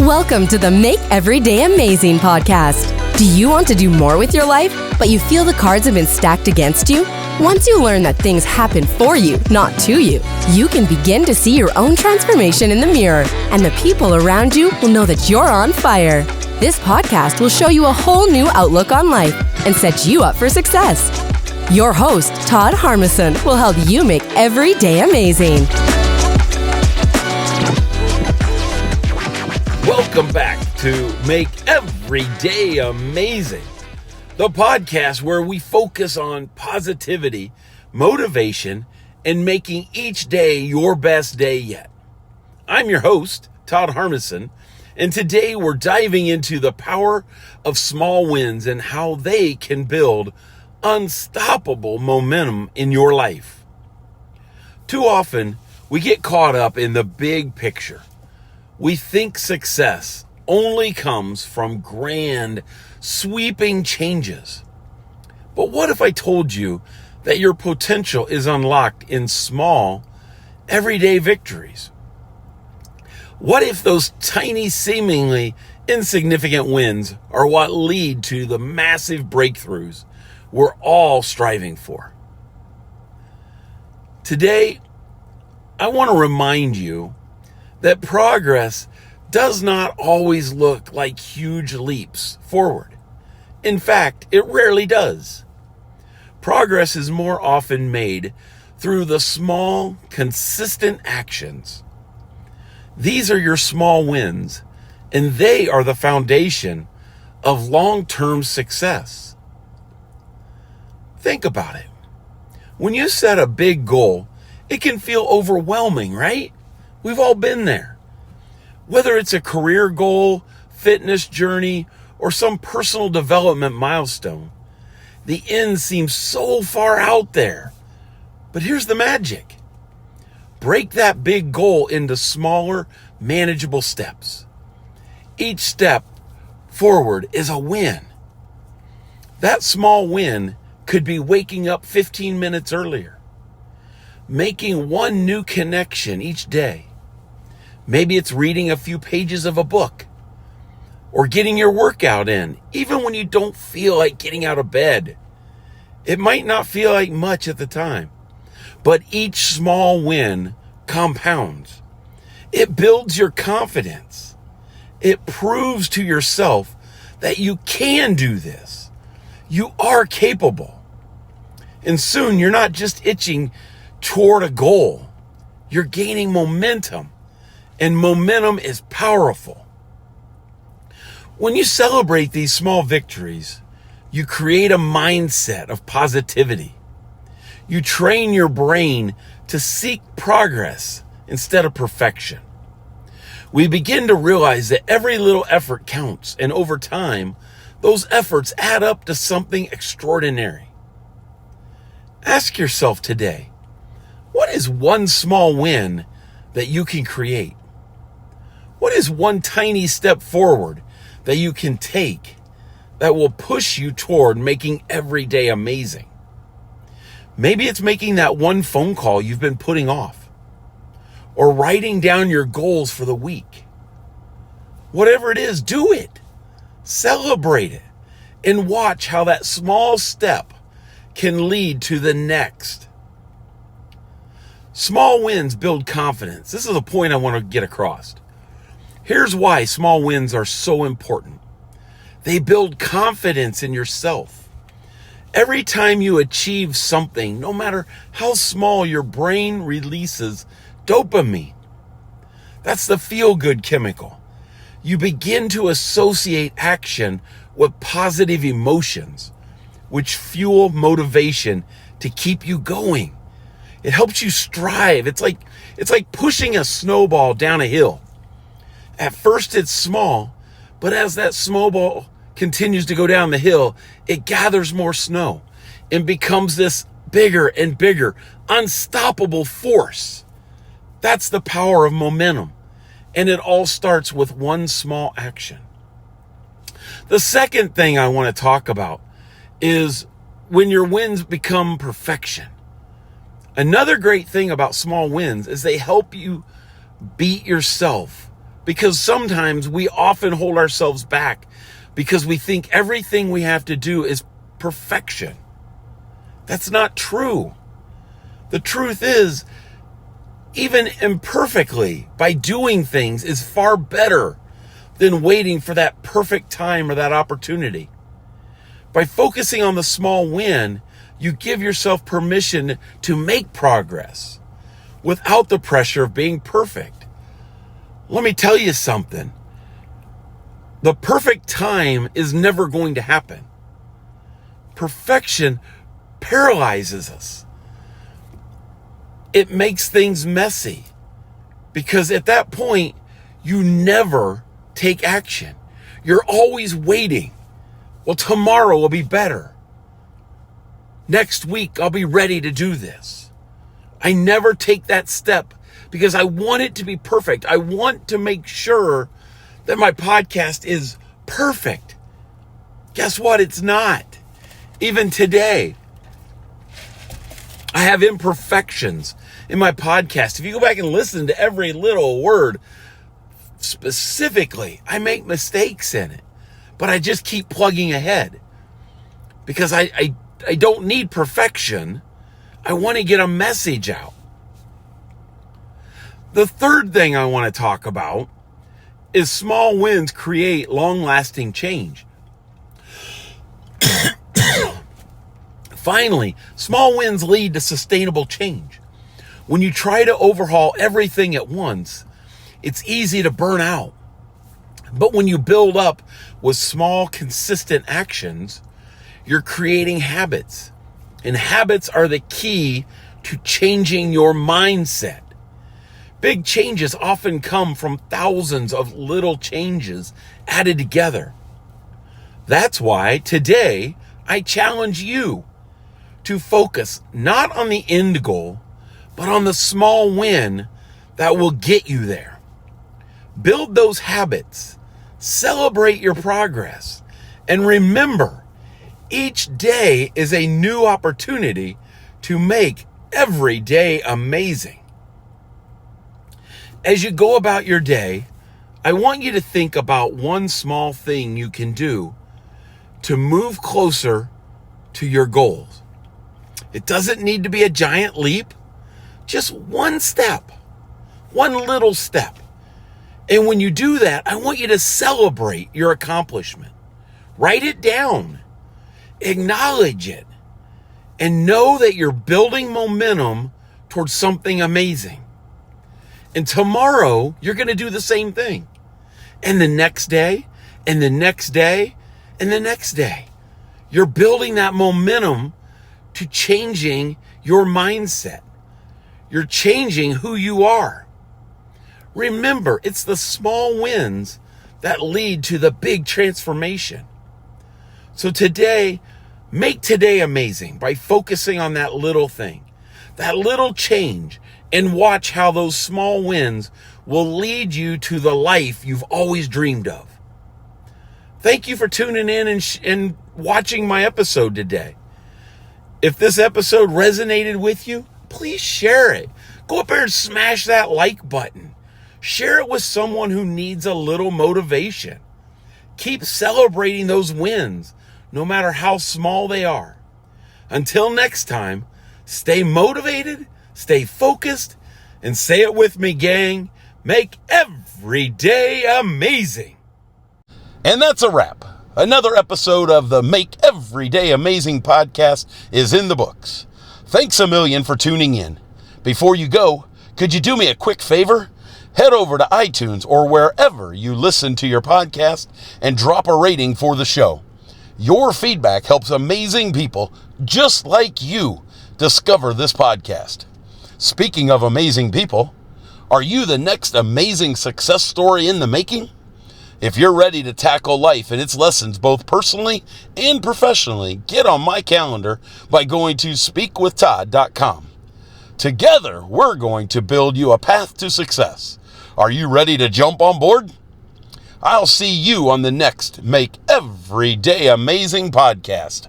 Welcome to the Make Every Day Amazing podcast. Do you want to do more with your life, but you feel the cards have been stacked against you? Once you learn that things happen for you, not to you, you can begin to see your own transformation in the mirror, and the people around you will know that you're on fire. This podcast will show you a whole new outlook on life and set you up for success. Your host, Todd Harmison, will help you make every day amazing. Welcome back to Make Every Day Amazing, the podcast where we focus on positivity, motivation, and making each day your best day yet. I'm your host, Todd Harmison, and today we're diving into the power of small wins and how they can build unstoppable momentum in your life. Too often, we get caught up in the big picture. We think success only comes from grand, sweeping changes. But what if I told you that your potential is unlocked in small, everyday victories? What if those tiny, seemingly insignificant wins are what lead to the massive breakthroughs we're all striving for? Today, I want to remind you that progress does not always look like huge leaps forward. In fact, it rarely does. Progress is more often made through the small, consistent actions. These are your small wins, and they are the foundation of long-term success. Think about it. When you set a big goal, it can feel overwhelming, right? We've all been there. Whether it's a career goal, fitness journey, or some personal development milestone, the end seems so far out there. But here's the magic. Break that big goal into smaller, manageable steps. Each step forward is a win. That small win could be waking up 15 minutes earlier, making one new connection each day. Maybe it's reading a few pages of a book or getting your workout in, even when you don't feel like getting out of bed. It might not feel like much at the time, but each small win compounds. It builds your confidence. It proves to yourself that you can do this. You are capable. And soon you're not just itching toward a goal. You're gaining momentum. And momentum is powerful. When you celebrate these small victories, you create a mindset of positivity. You train your brain to seek progress instead of perfection. We begin to realize that every little effort counts, and over time, those efforts add up to something extraordinary. Ask yourself today, what is one small win that you can create? What is one tiny step forward that you can take that will push you toward making every day amazing? Maybe it's making that one phone call you've been putting off, or writing down your goals for the week. Whatever it is, do it. Celebrate it and watch how that small step can lead to the next. Small wins build confidence. This is the point I want to get across. Here's why small wins are so important. They build confidence in yourself. Every time you achieve something, no matter how small, your brain releases dopamine. That's the feel-good chemical. You begin to associate action with positive emotions, which fuel motivation to keep you going. It helps you strive. It's like pushing a snowball down a hill. At first it's small, but as that snowball continues to go down the hill, it gathers more snow and becomes this bigger and bigger, unstoppable force. That's the power of momentum. And it all starts with one small action. The second thing I want to talk about is when your wins become perfection. Another great thing about small wins is they help you beat yourself Because sometimes we often hold ourselves back because we think everything we have to do is perfection. That's not true. The truth is, even imperfectly, by doing things is far better than waiting for that perfect time or that opportunity. By focusing on the small win, you give yourself permission to make progress without the pressure of being perfect. Let me tell you something. The perfect time is never going to happen. Perfection paralyzes us. It makes things messy because at that point, you never take action. You're always waiting. Well, tomorrow will be better. Next week, I'll be ready to do this. I never take that step because I want it to be perfect. I want to make sure that my podcast is perfect. Guess what? It's not. Even today, I have imperfections in my podcast. If you go back and listen to every little word specifically, I make mistakes in it, but I just keep plugging ahead because I don't need perfection. I want to get a message out. The third thing I want to talk about is small wins create long-lasting change. Finally, small wins lead to sustainable change. When you try to overhaul everything at once, it's easy to burn out. But when you build up with small, consistent actions, you're creating habits. And habits are the key to changing your mindset. Big changes often come from thousands of little changes added together. That's why today I challenge you to focus not on the end goal, but on the small win that will get you there. Build those habits, celebrate your progress, and remember, each day is a new opportunity to make every day amazing. As you go about your day, I want you to think about one small thing you can do to move closer to your goals. It doesn't need to be a giant leap, just one step, one little step. And when you do that, I want you to celebrate your accomplishment. Write it down, acknowledge it, and know that you're building momentum towards something amazing. And tomorrow, you're going to do the same thing. And the next day, and the next day, and the next day. You're building that momentum to changing your mindset. You're changing who you are. Remember, it's the small wins that lead to the big transformation. So today, make today amazing by focusing on that little thing, that little change, and watch how those small wins will lead you to the life you've always dreamed of. Thank you for tuning in and watching my episode today. If this episode resonated with you, please share it. Go up there and smash that like button. Share it with someone who needs a little motivation. Keep celebrating those wins, no matter how small they are. Until next time, stay motivated, stay focused, and say it with me, gang. Make every day amazing. And that's a wrap. Another episode of the Make Every Day Amazing podcast is in the books. Thanks a million for tuning in. Before you go, could you do me a quick favor? Head over to iTunes or wherever you listen to your podcast and drop a rating for the show. Your feedback helps amazing people just like you discover this podcast. Speaking of amazing people, are you the next amazing success story in the making? If you're ready to tackle life and its lessons both personally and professionally, get on my calendar by going to speakwithtodd.com. Together, we're going to build you a path to success. Are you ready to jump on board? I'll see you on the next Make Every Day Amazing podcast.